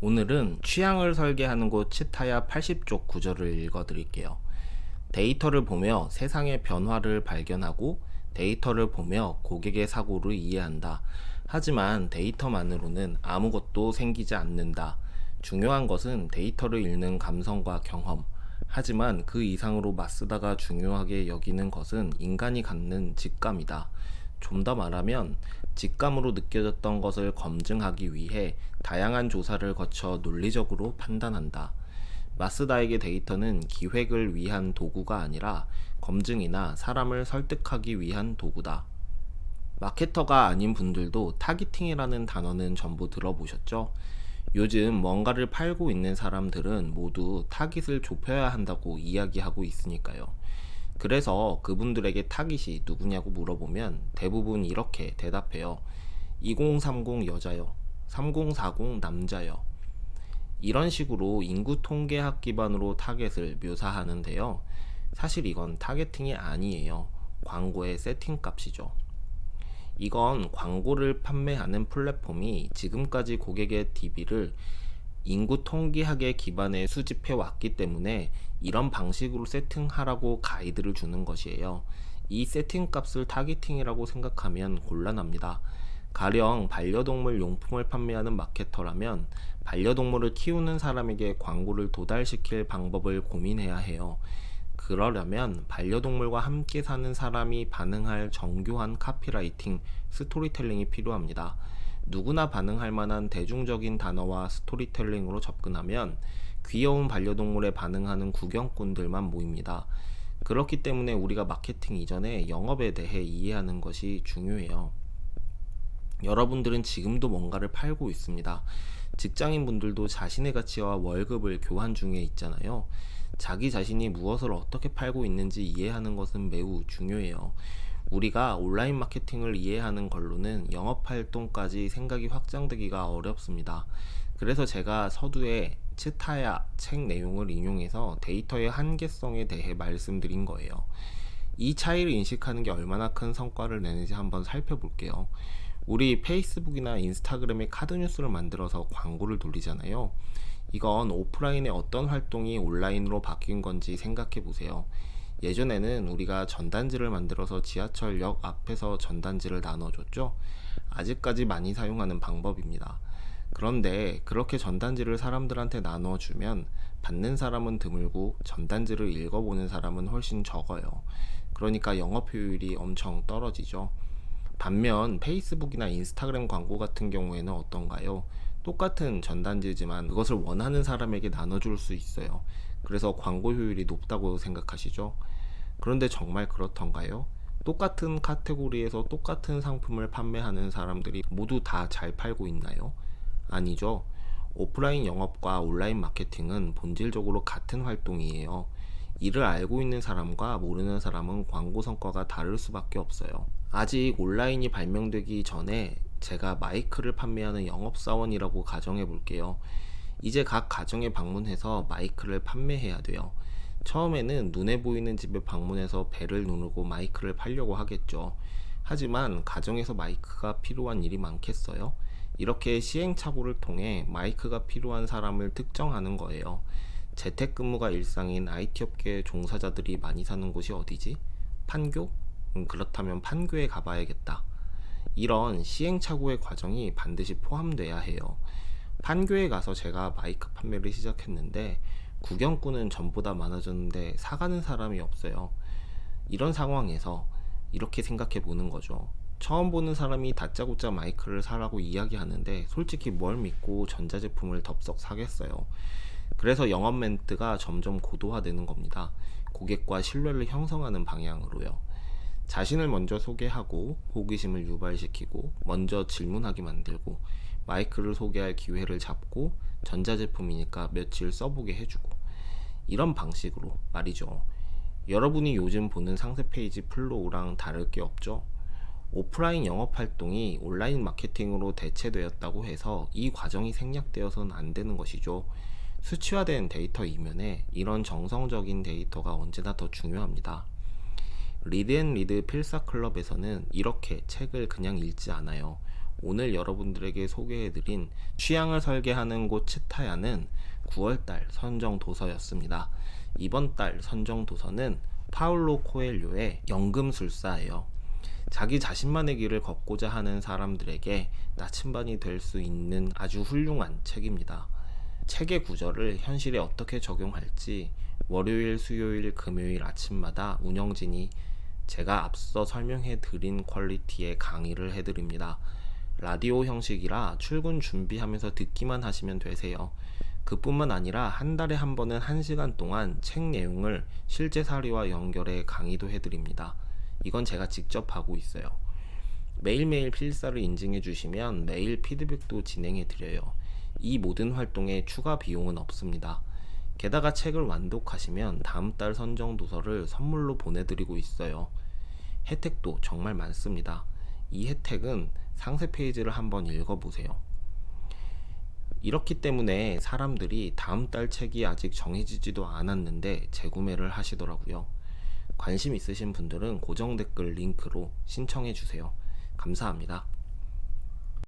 오늘은 취향을 설계하는 곳 치타야 80쪽 구절을 읽어드릴게요. 데이터를 보며 세상의 변화를 발견하고 데이터를 보며 고객의 사고를 이해한다. 하지만 데이터만으로는 아무것도 생기지 않는다. 중요한 것은 데이터를 읽는 감성과 경험. 하지만 그 이상으로 마쓰다가 중요하게 여기는 것은 인간이 갖는 직감이다. 좀 더 말하면 직감으로 느껴졌던 것을 검증하기 위해 다양한 조사를 거쳐 논리적으로 판단한다. 마쓰다에게 데이터는 기획을 위한 도구가 아니라 검증이나 사람을 설득하기 위한 도구다. 마케터가 아닌 분들도 타깃팅이라는 단어는 전부 들어보셨죠? 요즘 뭔가를 팔고 있는 사람들은 모두 타깃을 좁혀야 한다고 이야기하고 있으니까요. 그래서 그분들에게 타깃이 누구냐고 물어보면 대부분 이렇게 대답해요. 2030 여자요. 3040 남자요. 이런 식으로 인구 통계학 기반으로 타겟을 묘사하는데요. 사실 이건 타겟팅이 아니에요. 광고의 세팅 값이죠. 이건 광고를 판매하는 플랫폼이 지금까지 고객의 DB를 인구 통계학에 기반해 수집해 왔기 때문에 이런 방식으로 세팅하라고 가이드를 주는 것이에요. 이 세팅 값을 타겟팅이라고 생각하면 곤란합니다. 가령 반려동물 용품을 판매하는 마케터라면 반려동물을 키우는 사람에게 광고를 도달시킬 방법을 고민해야 해요. 그러려면 반려동물과 함께 사는 사람이 반응할 정교한 카피라이팅, 스토리텔링이 필요합니다. 누구나 반응할 만한 대중적인 단어와 스토리텔링으로 접근하면 귀여운 반려동물에 반응하는 구경꾼들만 모입니다. 그렇기 때문에 우리가 마케팅 이전에 영업에 대해 이해하는 것이 중요해요. 여러분들은 지금도 뭔가를 팔고 있습니다. 직장인 분들도 자신의 가치와 월급을 교환 중에 있잖아요. 자기 자신이 무엇을 어떻게 팔고 있는지 이해하는 것은 매우 중요해요. 우리가 온라인 마케팅을 이해하는 걸로는 영업 활동까지 생각이 확장되기가 어렵습니다. 그래서 제가 서두에 치타야 책 내용을 인용해서 데이터의 한계성에 대해 말씀드린 거예요. 이 차이를 인식하는 게 얼마나 큰 성과를 내는지 한번 살펴볼게요. 우리 페이스북이나 인스타그램에 카드 뉴스를 만들어서 광고를 돌리잖아요. 이건 오프라인의 어떤 활동이 온라인으로 바뀐 건지 생각해 보세요. 예전에는 우리가 전단지를 만들어서 지하철역 앞에서 전단지를 나눠줬죠. 아직까지 많이 사용하는 방법입니다. 그런데 그렇게 전단지를 사람들한테 나눠주면 받는 사람은 드물고 전단지를 읽어보는 사람은 훨씬 적어요. 그러니까 영업 효율이 엄청 떨어지죠. 반면 페이스북이나 인스타그램 광고 같은 경우에는 어떤가요? 똑같은 전단지지만 그것을 원하는 사람에게 나눠줄 수 있어요. 그래서 광고 효율이 높다고 생각하시죠? 그런데 정말 그렇던가요? 똑같은 카테고리에서 똑같은 상품을 판매하는 사람들이 모두 다 잘 팔고 있나요? 아니죠. 오프라인 영업과 온라인 마케팅은 본질적으로 같은 활동이에요. 이를 알고 있는 사람과 모르는 사람은 광고 성과가 다를 수밖에 없어요. 아직 온라인이 발명되기 전에 제가 마이크를 판매하는 영업사원이라고 가정해 볼게요. 이제 각 가정에 방문해서 마이크를 판매해야 돼요. 처음에는 눈에 보이는 집에 방문해서 벨을 누르고 마이크를 팔려고 하겠죠. 하지만 가정에서 마이크가 필요한 일이 많겠어요? 이렇게 시행착오를 통해 마이크가 필요한 사람을 특정하는 거예요. 재택근무가 일상인 IT 업계 종사자들이 많이 사는 곳이 어디지? 판교? 그렇다면 판교에 가봐야겠다. 이런 시행착오의 과정이 반드시 포함돼야 해요. 판교에 가서 제가 마이크 판매를 시작했는데 구경꾼은 전보다 많아졌는데 사가는 사람이 없어요. 이런 상황에서 이렇게 생각해 보는 거죠. 처음 보는 사람이 다짜고짜 마이크를 사라고 이야기하는데 솔직히 뭘 믿고 전자제품을 덥석 사겠어요. 그래서 영업 멘트가 점점 고도화되는 겁니다. 고객과 신뢰를 형성하는 방향으로요. 자신을 먼저 소개하고 호기심을 유발시키고 먼저 질문하게 만들고 마이크를 소개할 기회를 잡고 전자제품이니까 며칠 써보게 해주고 이런 방식으로 말이죠. 여러분이 요즘 보는 상세 페이지 플로우랑 다를 게 없죠? 오프라인 영업 활동이 온라인 마케팅으로 대체되었다고 해서 이 과정이 생략되어서는 안 되는 것이죠. 수치화된 데이터 이면에 이런 정성적인 데이터가 언제나 더 중요합니다. 리드앤리드 필사클럽에서는 이렇게 책을 그냥 읽지 않아요. 오늘 여러분들에게 소개해드린 취향을 설계하는 곳 치타야는 9월달 선정 도서였습니다. 이번 달 선정 도서는 파울로 코엘료의 연금술사예요. 자기 자신만의 길을 걷고자 하는 사람들에게 나침반이 될 수 있는 아주 훌륭한 책입니다. 책의 구절을 현실에 어떻게 적용할지 월요일, 수요일, 금요일 아침마다 운영진이 제가 앞서 설명해 드린 퀄리티의 강의를 해드립니다. 라디오 형식이라 출근 준비하면서 듣기만 하시면 되세요. 그뿐만 아니라 한 달에 한 번은 1시간 동안 책 내용을 실제 사례와 연결해 강의도 해드립니다. 이건 제가 직접 하고 있어요. 매일매일 필사를 인증해 주시면 매일 피드백도 진행해 드려요. 이 모든 활동에 추가 비용은 없습니다. 게다가 책을 완독하시면 다음 달 선정 도서를 선물로 보내드리고 있어요. 혜택도 정말 많습니다. 이 혜택은 상세 페이지를 한번 읽어보세요. 이렇기 때문에 사람들이 다음 달 책이 아직 정해지지도 않았는데 재구매를 하시더라고요. 관심 있으신 분들은 고정 댓글 링크로 신청해 주세요. 감사합니다.